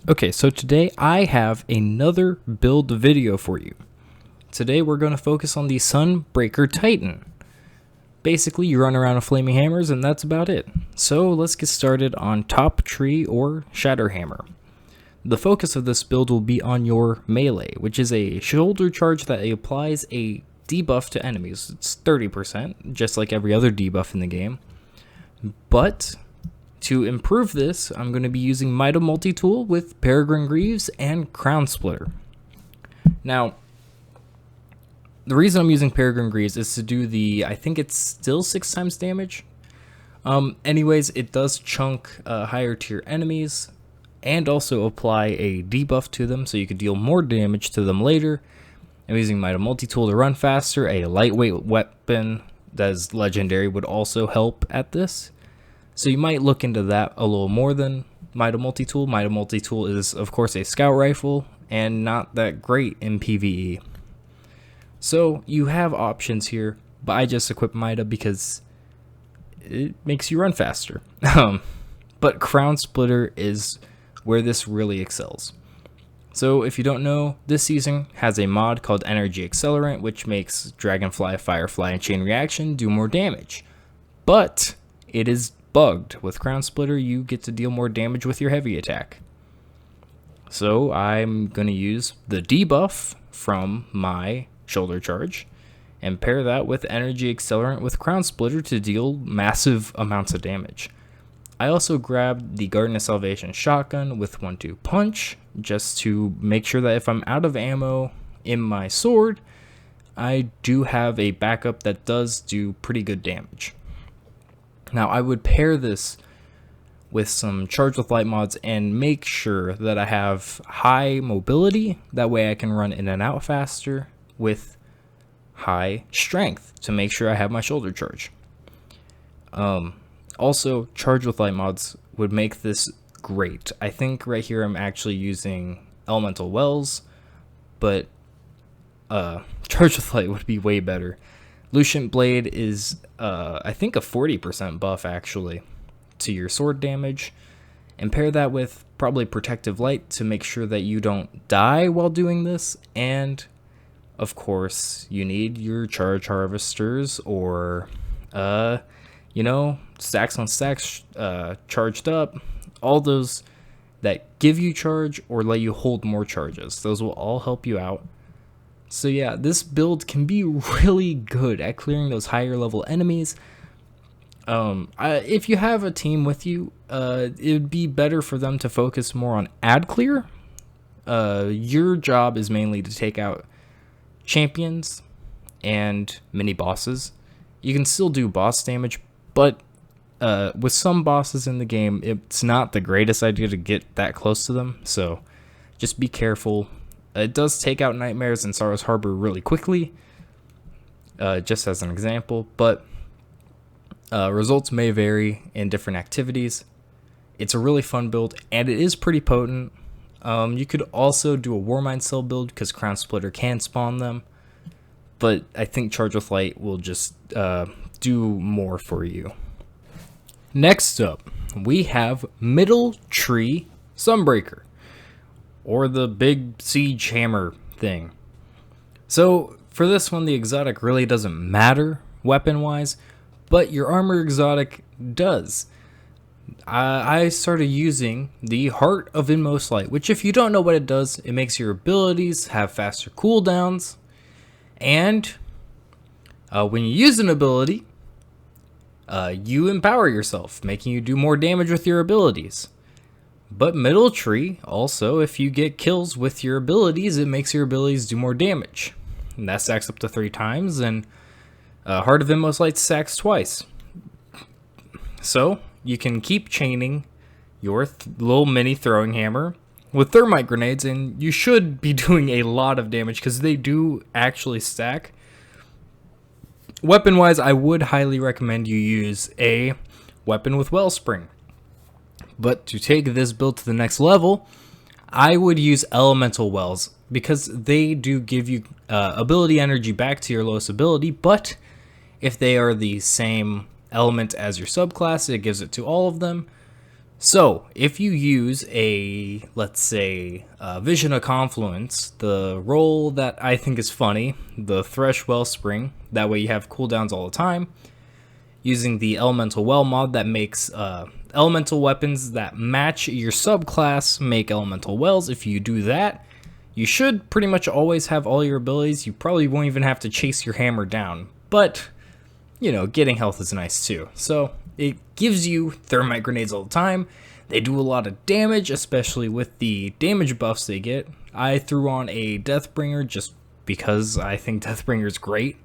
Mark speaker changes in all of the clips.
Speaker 1: Okay, so today I have another build video for you. Today we're going to focus on the Sunbreaker Titan. Basically, you run around with flaming hammers and that's about it. So let's get started on Top Tree or Shatter Hammer. The focus of this build will be on your melee, which is a shoulder charge that applies a debuff to enemies. It's 30%, just like every other debuff in the game. But to improve this, I'm going to be using Might of Multi-Tool with Peregrine Greaves and Crown Splitter. Now, the reason I'm using Peregrine Greaves is to do the, I think it's still 6 times damage. Anyways, it does chunk higher tier enemies and also apply a debuff to them so you could deal more damage to them later. I'm using Might of Multi-Tool to run faster. A lightweight weapon that is legendary would also help at this. So you might look into that a little more than Might of Multi-Tool. Might of Multi-Tool is, of course, a scout rifle and not that great in PvE. So you have options here, but I just equip Might of because it makes you run faster. But Crown Splitter is where this really excels. So if you don't know, this season has a mod called Energy Accelerant, which makes Dragonfly, Firefly, and Chain Reaction do more damage. But it is bugged. With Crown Splitter, you get to deal more damage with your heavy attack. So I'm going to use the debuff from my shoulder charge and pair that with Energy Accelerant with Crown Splitter to deal massive amounts of damage. I also grabbed the Garden of Salvation shotgun with 1-2 punch just to make sure that if I'm out of ammo in my sword, I do have a backup that does do pretty good damage. Now I would pair this with some Charge with Light mods and make sure that I have high mobility, that way I can run in and out faster, with high strength to make sure I have my shoulder charge. Also, Charge with Light mods would make this great. I think right here I'm actually using Elemental Wells, but Charge with Light would be way better. Lucient Blade is, I think, a 40% buff, actually, to your sword damage. And pair that with probably Protective Light to make sure that you don't die while doing this. And, of course, you need your Charge Harvesters or, stacks on stacks charged up. All those that give you charge or let you hold more charges. Those will all help you out. So yeah, this build can be really good at clearing those higher level enemies. If you have a team with you, it would be better for them to focus more on ad clear. Your job is mainly to take out champions and mini bosses. You can still do boss damage, but with some bosses in the game, it's not the greatest idea to get that close to them. So just be careful. It does take out Nightmares and Sorrow's Harbor really quickly, just as an example, but results may vary in different activities. It's a really fun build, and it is pretty potent. You could also do a Warmind Cell build, because Crown Splitter can spawn them, but I think Charge with Light will just do more for you. Next up, we have Middle Tree Sunbreaker, or the big siege hammer thing. So for this one, the exotic really doesn't matter weapon-wise, but your armor exotic does. I started using the Heart of Inmost Light, which, if you don't know what it does, it makes your abilities have faster cooldowns, and when you use an ability, you empower yourself, making you do more damage with your abilities. But Middle Tree, also, if you get kills with your abilities, it makes your abilities do more damage. And that stacks up to 3 times, and Heart of Inmost Light stacks twice. So, you can keep chaining your little mini throwing hammer with thermite grenades, and you should be doing a lot of damage, because they do actually stack. Weapon-wise, I would highly recommend you use a weapon with Wellspring. But to take this build to the next level, I would use Elemental Wells, because they do give you ability energy back to your lowest ability, but if they are the same element as your subclass, it gives it to all of them. So, if you use let's say, Vision of Confluence, the role that I think is funny, the Thresh Wellspring, that way you have cooldowns all the time, using the Elemental Well mod that makes elemental weapons that match your subclass make elemental wells. If you do that, you should pretty much always have all your abilities. You probably won't even have to chase your hammer down, but, you know, getting health is nice too. So, it gives you thermite grenades all the time. They do a lot of damage, especially with the damage buffs they get. I threw on a Deathbringer just because I think Deathbringer is great.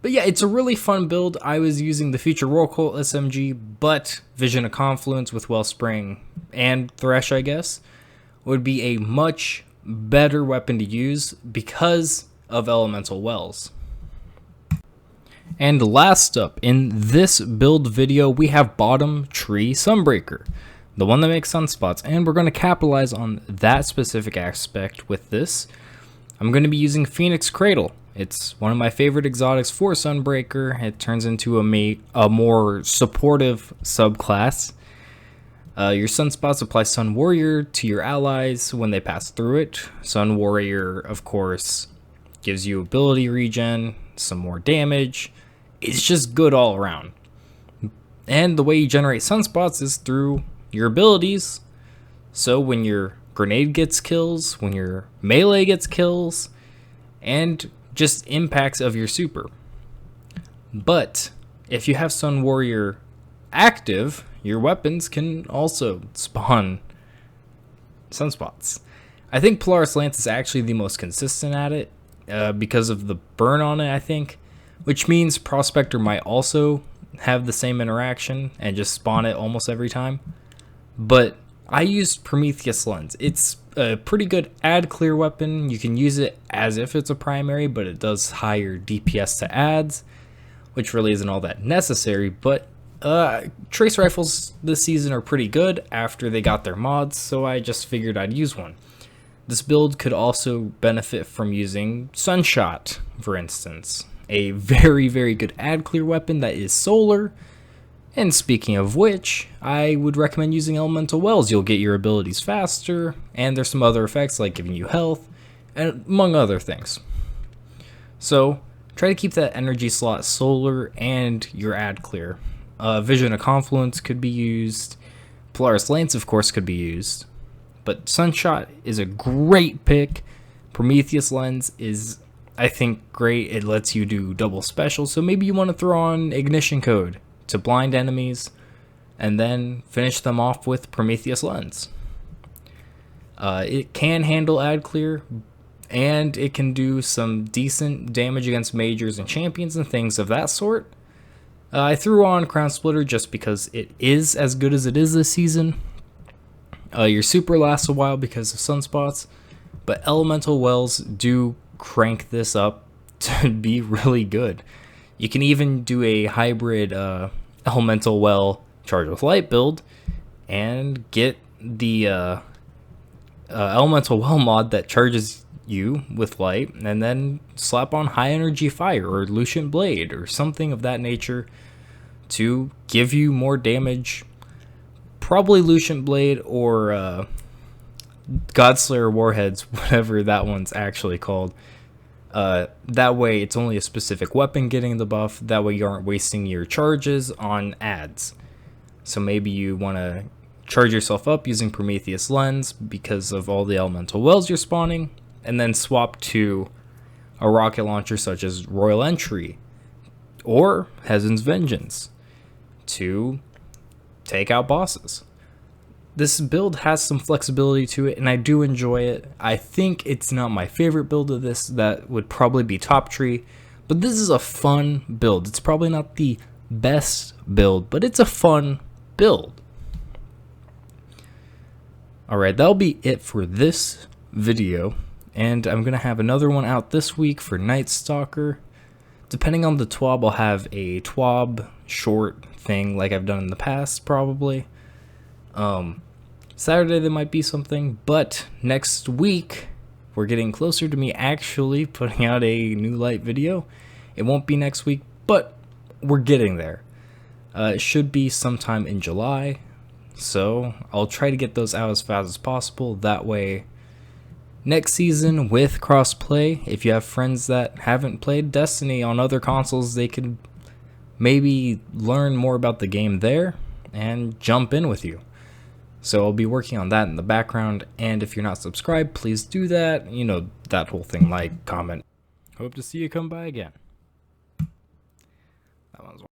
Speaker 1: But yeah, it's a really fun build. I was using the Future Roll Cult SMG, but Vision of Confluence with Wellspring and Thresh, I guess, would be a much better weapon to use because of Elemental Wells. And last up in this build video, we have Bottom Tree Sunbreaker, the one that makes sunspots, and we're going to capitalize on that specific aspect with this. I'm going to be using Phoenix Cradle. It's one of my favorite exotics for Sunbreaker. It turns into a more supportive subclass. Your sunspots apply Sun Warrior to your allies when they pass through it. Sun Warrior, of course, gives you ability regen, some more damage. It's just good all around. And the way you generate sunspots is through your abilities. So when your grenade gets kills, when your melee gets kills, and just impacts of your super. But if you have Sun Warrior active, your weapons can also spawn sunspots. I think Polaris Lance is actually the most consistent at it because of the burn on it, I think. Which means Prospector might also have the same interaction and just spawn it almost every time. But I used Prometheus Lens. It's a pretty good ad clear weapon. You can use it as if it's a primary, but it does higher DPS to ads, which really isn't all that necessary. But trace rifles this season are pretty good after they got their mods, so I just figured I'd use one. This build could also benefit from using Sunshot, for instance. A very, very good ad clear weapon that is solar. And speaking of which, I would recommend using Elemental Wells. You'll get your abilities faster, and there's some other effects like giving you health, and among other things. So, try to keep that energy slot solar and your ad clear. Vision of Confluence could be used. Polaris Lance, of course, could be used. But Sunshot is a great pick. Prometheus Lens is, I think, great. It lets you do double special, so maybe you want to throw on Ignition Code to blind enemies and then finish them off with Prometheus Lens. It can handle ad clear, and it can do some decent damage against majors and champions and things of that sort. I threw on Crown Splitter just because it is as good as it is this season. Your super lasts a while because of sunspots, but Elemental Wells do crank this up to be really good. You can even do a hybrid Elemental Well Charge with Light build and get the Elemental Well mod that charges you with light, and then slap on High Energy Fire or Lucian Blade or something of that nature to give you more damage. Probably Lucian Blade or Godslayer Warheads, whatever that one's actually called. That way it's only a specific weapon getting the buff. That way you aren't wasting your charges on ads. So maybe you want to charge yourself up using Prometheus Lens because of all the Elemental Wells you're spawning, and then swap to a rocket launcher such as Royal Entry or Heaven's Vengeance to take out bosses. This build has some flexibility to it, and I do enjoy it. I think it's not my favorite build of this. That would probably be Top Tree, but this is a fun build. It's probably not the best build, but it's a fun build. Alright, that'll be it for this video, and I'm going to have another one out this week for Night Stalker. Depending on the TWAB, I'll have a TWAB short thing like I've done in the past, probably. Saturday there might be something, but next week we're getting closer to me actually putting out a new light video. It won't be next week, but we're getting there. It should be sometime in July. So I'll try to get those out as fast as possible. That way, next season with crossplay, if you have friends that haven't played Destiny on other consoles, they could maybe learn more about the game there and jump in with you. So I'll be working on that in the background, and if you're not subscribed, please do that. You know, that whole thing, like, comment. Hope to see you come by again. That one's